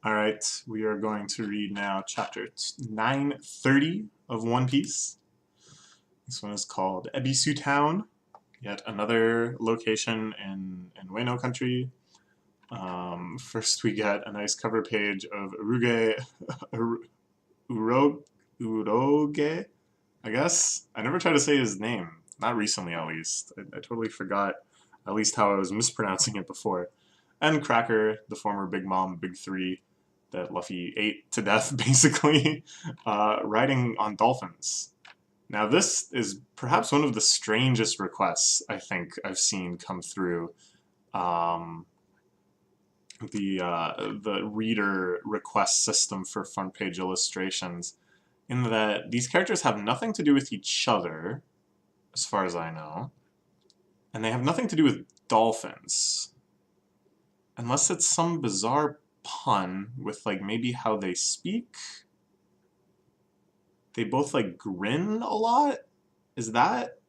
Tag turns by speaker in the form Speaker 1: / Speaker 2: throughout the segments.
Speaker 1: Alright, we are going to read now chapter 930 of One Piece. This one is called Ebisu Town, yet another location in Wano country. First we get a nice cover page of Uroge, I guess. I never tried to say his name, not recently at least. I totally forgot at least how I was mispronouncing it before. And Cracker, the former Big Mom, Big Three, that Luffy ate to death, basically, riding on dolphins. Now, this is perhaps one of the strangest requests I think I've seen come through um, the reader request system for front page illustrations, in that these characters have nothing to do with each other, as far as I know, and they have nothing to do with dolphins, unless it's some bizarre pun with like maybe how they speak. They both like grin a lot. Is that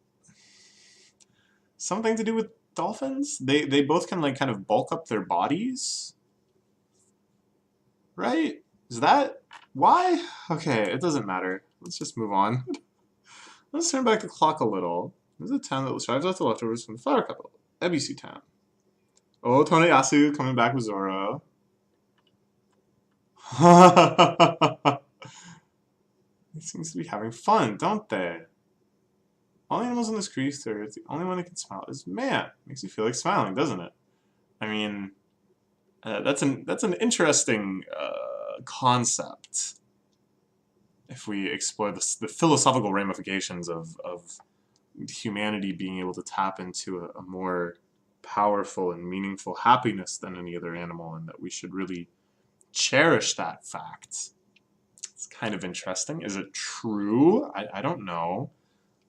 Speaker 1: something to do with dolphins? They both can like kind of bulk up their bodies, right? Is that why? Okay, it doesn't matter. Let's just move on. Let's turn back the clock a little. This is a town that strives out the leftovers from the Flower Capital, Ebisu Town. Oh, Toneyasu coming back with Zoro. They seem to be having fun, don't they? All animals in this creature, it's the only one that can smile is man. Makes you feel like smiling, doesn't it? I mean, that's an interesting concept. If we explore the philosophical ramifications of humanity being able to tap into a more powerful and meaningful happiness than any other animal, and that we should really cherish that fact. It's kind of interesting. Is it true? I don't know.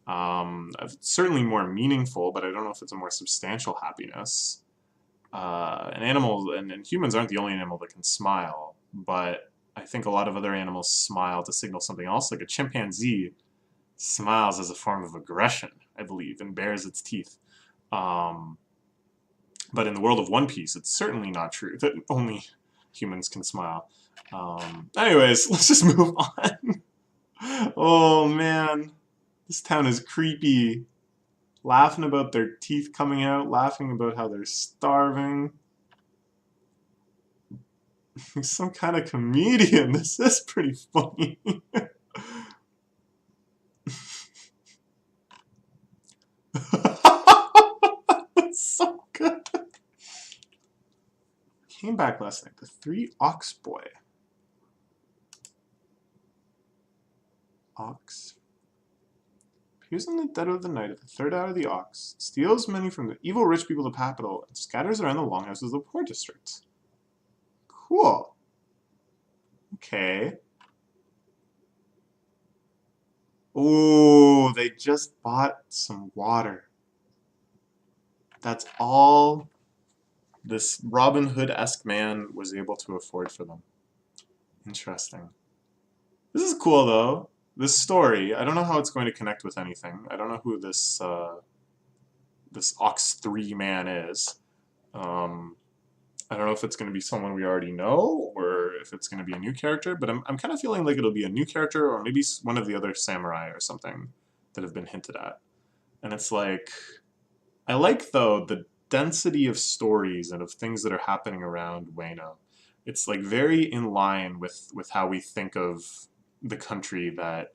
Speaker 1: It's certainly more meaningful, but I don't know if it's a more substantial happiness. An animal and humans aren't the only animal that can smile, but I think a lot of other animals smile to signal something else. Like a chimpanzee smiles as a form of aggression, I believe, and bares its teeth. Um, but in the world of One Piece, it's certainly not true that only humans can smile. Anyways, let's just move on. Oh man, this town is creepy. Laughing about their teeth coming out, laughing about how they're starving. He's some kind of comedian. This is pretty funny. That's so good. Came back last night. The Three Ox Boy. Ox. Appears in the dead of the night at the third hour of the Ox, steals money from the evil rich people of the capital, and scatters around the longhouses of the poor district. Cool. Okay. Ooh, they just bought some water. That's all this Robin Hood-esque man was able to afford for them. Interesting. This is cool, though. This story, I don't know how it's going to connect with anything. I don't know who this Ox 3 man is. I don't know if it's going to be someone we already know, or if it's going to be a new character, but I'm kind of feeling like it'll be a new character, or maybe one of the other samurai or something that have been hinted at. And it's like, I like, though, the density of stories and of things that are happening around Wano. It's like very in line with how we think of the country, that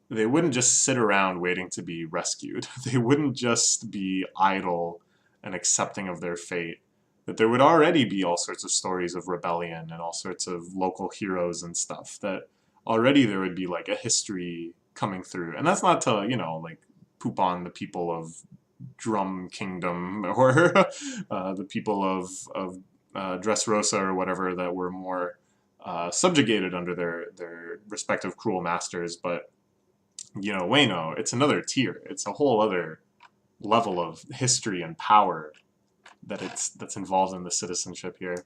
Speaker 1: they wouldn't just sit around waiting to be rescued. They wouldn't just be idle and accepting of their fate. That there would already be all sorts of stories of rebellion and all sorts of local heroes and stuff. That already there would be like a history coming through. And that's not to, like poop on the people of Drum Kingdom or the people of Dressrosa or whatever that were more subjugated under their respective cruel masters. But Wano, it's another tier. It's a whole other level of history and power that's involved in the citizenship here.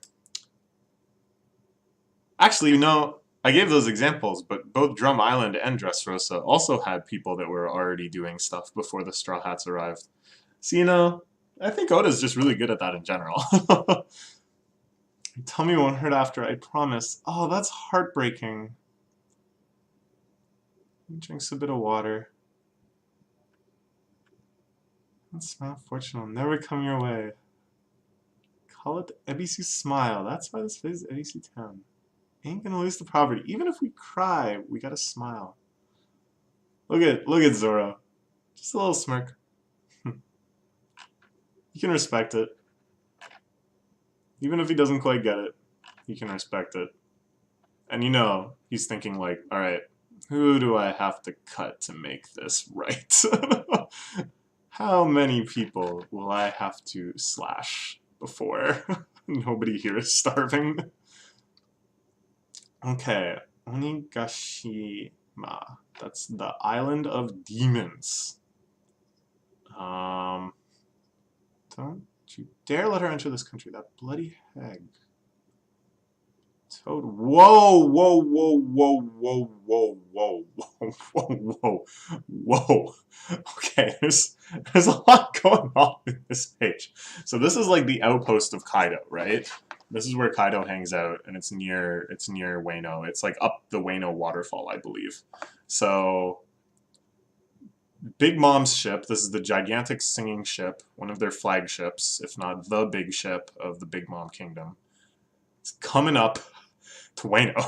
Speaker 1: Actually, I gave those examples, but both Drum Island and Dressrosa also had people that were already doing stuff before the Straw Hats arrived. So, I think Oda's just really good at that in general. Tell me it won't hurt after, I promise. Oh, that's heartbreaking. He drinks a bit of water. That smile of fortune will never come your way. Call it the Ebisu smile. That's why this is Ebisu Town. Ain't gonna lose the property. Even if we cry, we gotta smile. Look at Zoro. Just a little smirk. You can respect it. Even if he doesn't quite get it, you can respect it. And you know, he's thinking like, alright, who do I have to cut to make this right? How many people will I have to slash before nobody here is starving? Okay, Onigashima. That's the Island of Demons. Don't you dare let her enter this country, that bloody hag. Toad. Whoa, whoa, whoa, whoa, whoa, whoa, whoa, whoa, whoa, whoa, whoa. Okay, there's a lot going on in this page. So this is like the outpost of Kaido, right? This is where Kaido hangs out, and it's near Wano. It's like up the Wano waterfall, I believe. So Big Mom's ship, this is the gigantic singing ship, one of their flagships, if not the big ship of the Big Mom Kingdom. It's coming up to Wano.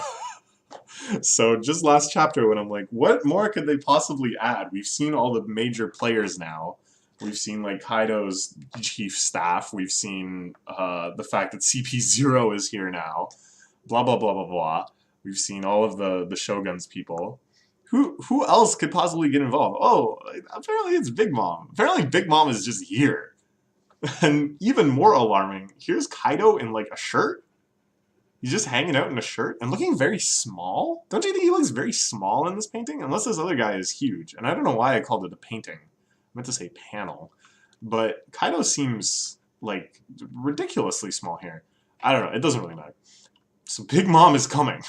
Speaker 1: So just last chapter when I'm like, what more could they possibly add? We've seen all the major players now. We've seen like Kaido's chief staff. We've seen the fact that CP0 is here now. Blah, blah, blah, blah, blah. We've seen all of the Shogun's people. Who else could possibly get involved? Oh, apparently it's Big Mom. Apparently Big Mom is just here. And even more alarming, here's Kaido in like a shirt. He's just hanging out in a shirt and looking very small. Don't you think he looks very small in this painting? Unless this other guy is huge. And I don't know why I called it a painting. I meant to say panel. But Kaido seems like ridiculously small here. I don't know. It doesn't really matter. So Big Mom is coming.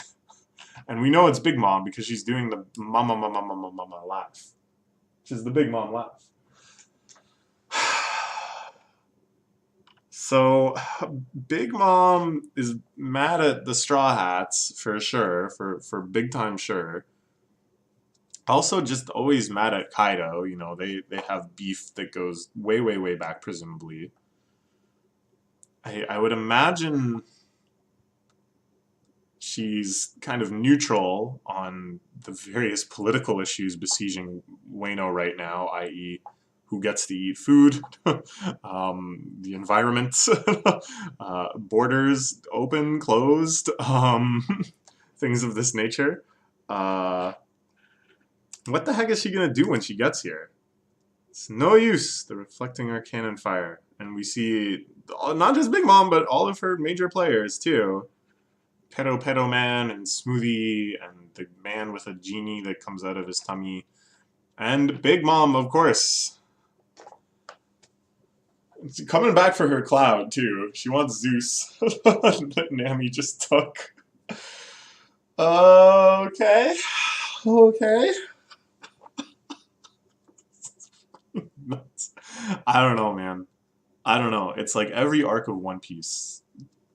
Speaker 1: And we know it's Big Mom because she's doing the mama mama mama mama laugh. Which is the Big Mom laugh. So Big Mom is mad at the Straw Hats for sure, for big time sure. Also just always mad at Kaido, you know, they have beef that goes way, way, way back, presumably. I would imagine she's kind of neutral on the various political issues besieging Wano right now, i.e. who gets to eat food, the environment, borders open, closed, things of this nature. What the heck is she going to do when she gets here? It's no use, the reflecting arcane fire. And we see not just Big Mom, but all of her major players, too. Pedo Man and Smoothie and the man with a genie that comes out of his tummy. And Big Mom, of course. Coming back for her cloud, too. She wants Zeus that Nami just took. Okay. Okay. I don't know, man. I don't know. It's like every arc of One Piece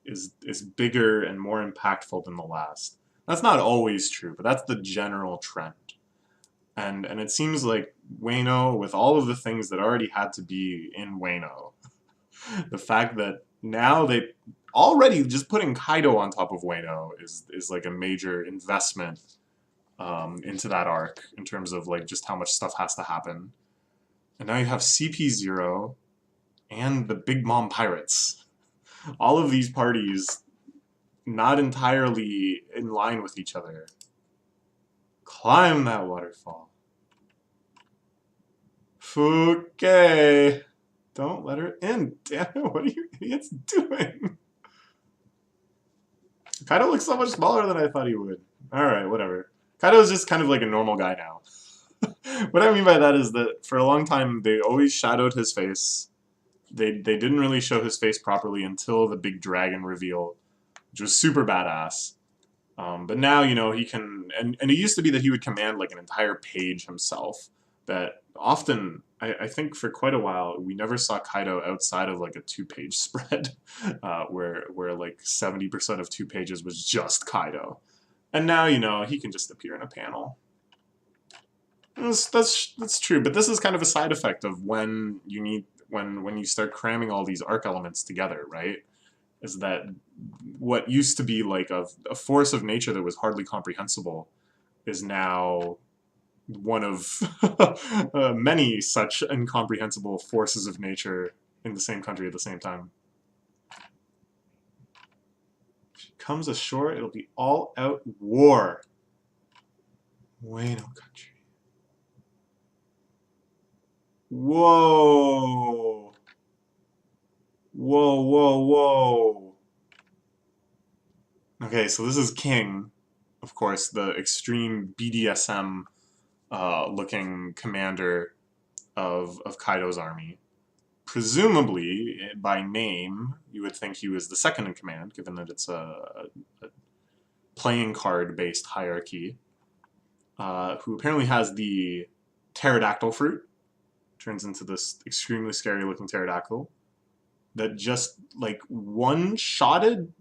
Speaker 1: is bigger and more impactful than the last. That's not always true, but that's the general trend. And it seems like Wano, with all of the things that already had to be in Wano, the fact that now they already just putting Kaido on top of Wano is like a major investment into that arc in terms of like just how much stuff has to happen. And now you have CP0 and the Big Mom Pirates. All of these parties not entirely in line with each other. Climb that waterfall. Okay. Don't let her in. Damn it, what are you idiots doing? Kaido looks so much smaller than I thought he would. Alright, whatever. Kaido's just kind of like a normal guy now. What I mean by that is that for a long time they always shadowed his face. They didn't really show his face properly until the big dragon reveal, which was super badass. But now, you know, he can... And it used to be that he would command like an entire page himself that often, I think for quite a while, we never saw Kaido outside of like a 2-page spread, where like 70% of 2 pages was just Kaido. And now, you know, he can just appear in a panel. That's true, but this is kind of a side effect of when you need when you start cramming all these arc elements together, right? Is that what used to be like a force of nature that was hardly comprehensible is now one of many such incomprehensible forces of nature in the same country at the same time. If she comes ashore, it'll be all out war. Wano country. Whoa. Whoa, whoa, whoa. Okay, so this is King, of course, the extreme BDSM looking commander of Kaido's army. Presumably, by name, you would think he was the second in command, given that it's a playing card-based hierarchy, who apparently has the pterodactyl fruit, turns into this extremely scary-looking pterodactyl, that just, like, one-shotted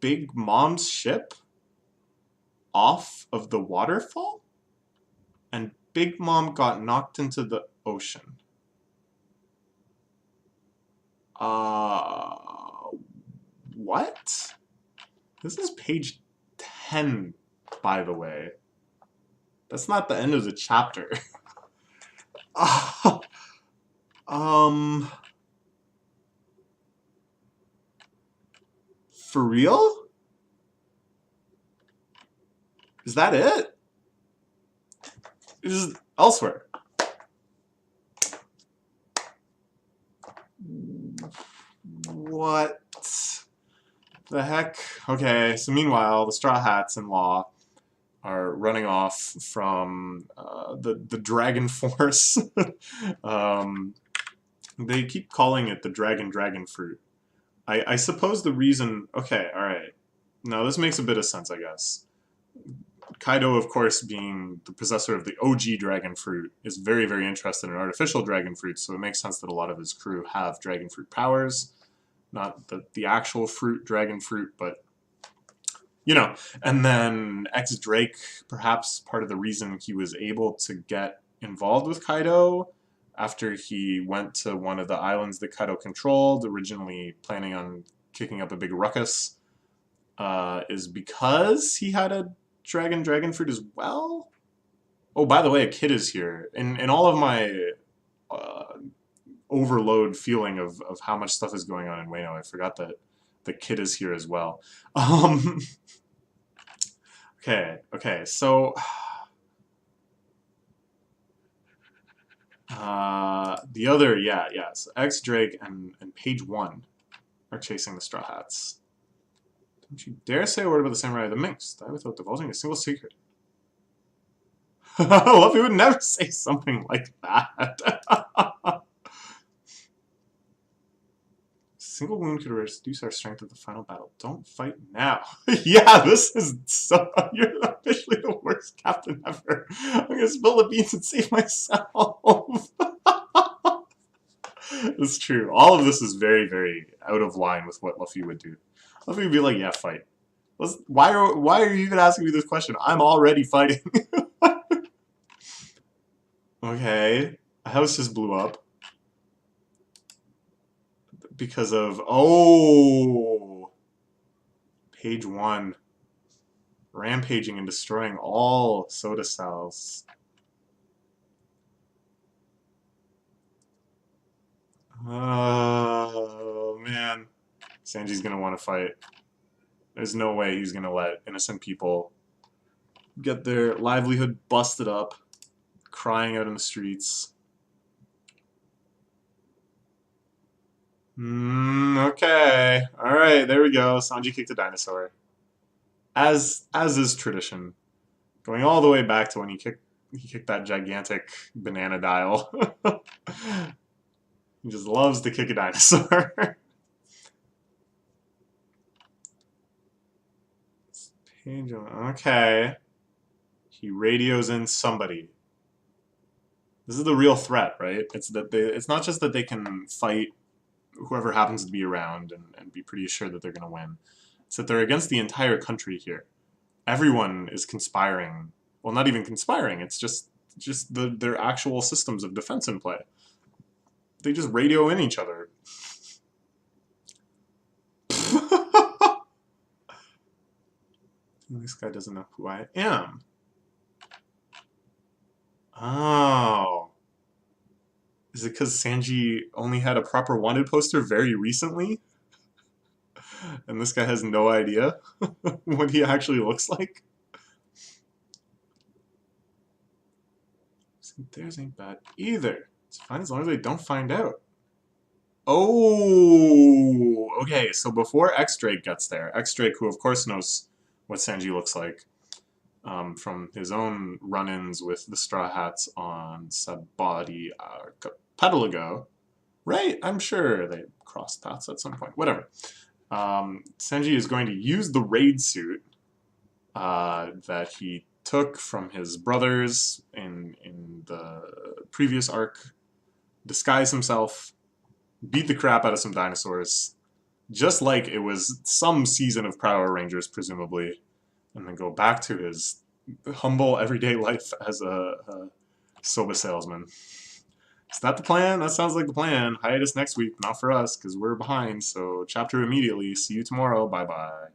Speaker 1: Big Mom's ship off of the waterfall? And Big Mom got knocked into the ocean. What? This is page 10, by the way. That's not the end of the chapter. For real? Is that it? This is elsewhere. What the heck? Okay, so meanwhile, the Straw Hats in Law are running off from the Dragon Force. They keep calling it the Dragon Fruit. I suppose the reason... Okay, alright. Now, this makes a bit of sense, I guess. Kaido, of course, being the possessor of the OG Dragon Fruit, is very, very interested in artificial Dragon Fruit, so it makes sense that a lot of his crew have Dragon Fruit powers. Not the actual fruit, Dragon Fruit, but, you know. And then X-Drake, perhaps part of the reason he was able to get involved with Kaido after he went to one of the islands that Kaido controlled, originally planning on kicking up a big ruckus, is because he had a Dragon Fruit as well? Oh, by the way, a kid is here. In all of my overload feeling of how much stuff is going on in Wano, I forgot that the kid is here as well. Okay, so... the other, yeah, so X-Drake and Page 1 are chasing the Straw Hats. Don't you dare say a word about the Samurai of the Minx. Die without divulging a single secret. Luffy would never say something like that. Single wound could reduce our strength at the final battle. Don't fight now. Yeah, this is so... You're officially the worst captain ever. I'm gonna spill the beans and save myself. It's true. All of this is very, very out of line with what Luffy would do. Luffy would be like, yeah, fight. Why are you even asking me this question? I'm already fighting. Okay. A house just blew up. Because of... Oh! Page 1. Rampaging and destroying all soda cells. Oh, man. Sanji's gonna want to fight. There's no way he's gonna let innocent people get their livelihood busted up, crying out in the streets. Okay. Alright, there we go. Sanji kicked a dinosaur. As is tradition. Going all the way back to when he kicked that gigantic banana dial. He just loves to kick a dinosaur. Okay. He radios in somebody. This is the real threat, right? It's that it's not just that they can fight whoever happens to be around and be pretty sure that they're going to win. It's that they're against the entire country here. Everyone is conspiring. Well, not even conspiring. It's just their actual systems of defense in play. They just radio in each other. This guy doesn't know who I am. Oh. Is it because Sanji only had a proper wanted poster very recently? And this guy has no idea what he actually looks like? Theirs ain't bad either. It's fine as long as they don't find out. Oh, okay, so before X-Drake gets there, X-Drake, who of course knows what Sanji looks like from his own run-ins with the Straw Hats on Sabaody Archipelago, right? I'm sure they crossed paths at some point. Whatever. Sanji is going to use the raid suit that he took from his brothers in the previous arc, disguise himself, beat the crap out of some dinosaurs, just like it was some season of Power Rangers, presumably, and then go back to his humble everyday life as a soba salesman. Is that the plan? That sounds like the plan. Hiatus next week, not for us, because we're behind, so chapter immediately. See you tomorrow. Bye-bye.